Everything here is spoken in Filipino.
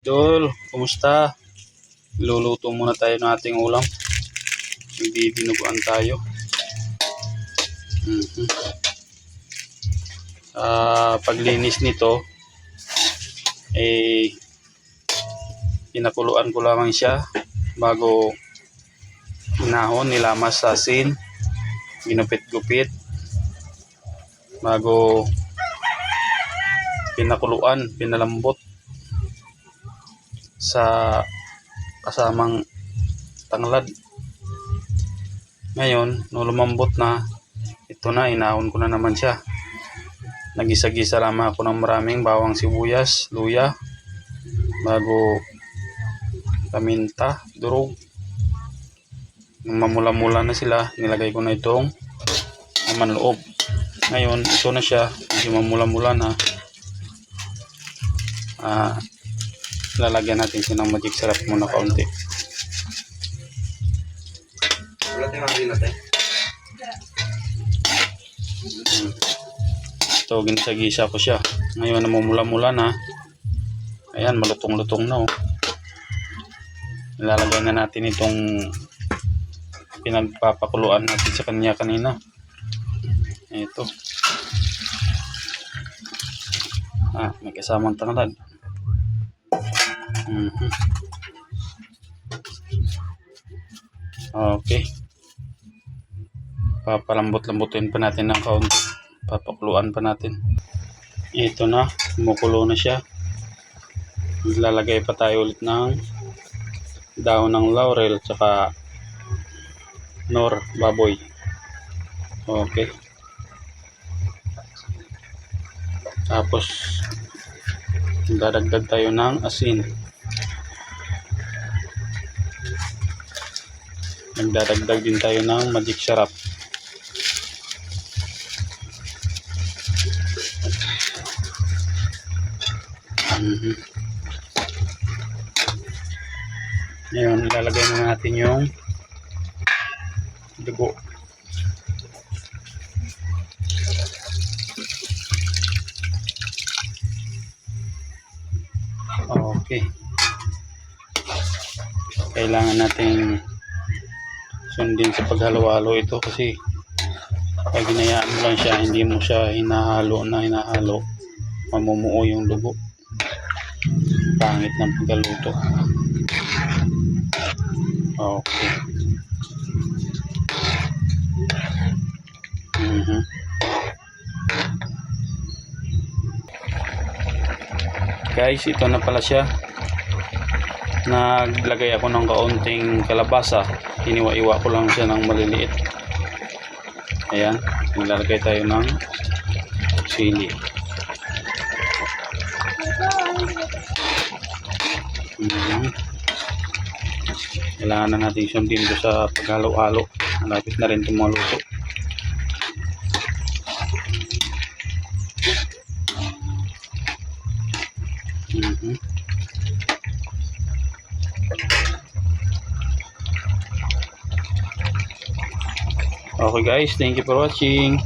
Idol, kumusta? Luluto muna tayo ng ating ulam. Bibinuguan tayo. Paglinis nito, pinakuluan ko lamang siya bago inahon, nilamas sa asin, ginupit-gupit, bago pinakuluan, pinalambot sa kasamang tanglad. Ngayon, nung lumambot na, ito na, inahon ko na naman siya. Nagisa-gisa lamang ako ng maraming bawang sibuyas, luya, bago paminta, durog. Nung mamula-mula na sila, nilagay ko na itong laman loob. Ngayon, ito na siya, medyo mamula-mula na. Lalagyan natin siya ng magic sarap muna kaunti. Ito, ginisa-gisa ko siya. Ngayon, namumula-mula na. Ayan, malutong-lutong na. Ilalagay na natin itong pinagpapakuluan natin sa kanya kanina. Ito. May kasamang tanglad. Okay. Papalambot-lambutin pa natin ng kaunti. Papakuluan pa natin. Ito na, kumukulo na siya. Lalagay pa tayo ulit ng dahon ng laurel tsaka nor baboy. Okay. Tapos dadagdag tayo ng asin. Nagdadagdag din tayo ng magic sarap. Ngayon, ilalagay na natin yung dugo. Okay. Kailangan natin sundin sa paghalo-halo ito kasi pag hinayaan mo lang siya, hindi mo siya hinahalo, mamumuo yung dugo. Pangit ng paghaluto. Okay. Guys, ito na pala siya. Naglagay ako ng kaunting kalabasa. Iniwa-iwa ko lang siya ng maliliit. Ayan, nilalagay tayo ng sili. Kailangan na natin sundin doon sa paghalo-halo. Malapit na rin itong maluto. Okay guys, thank you for watching.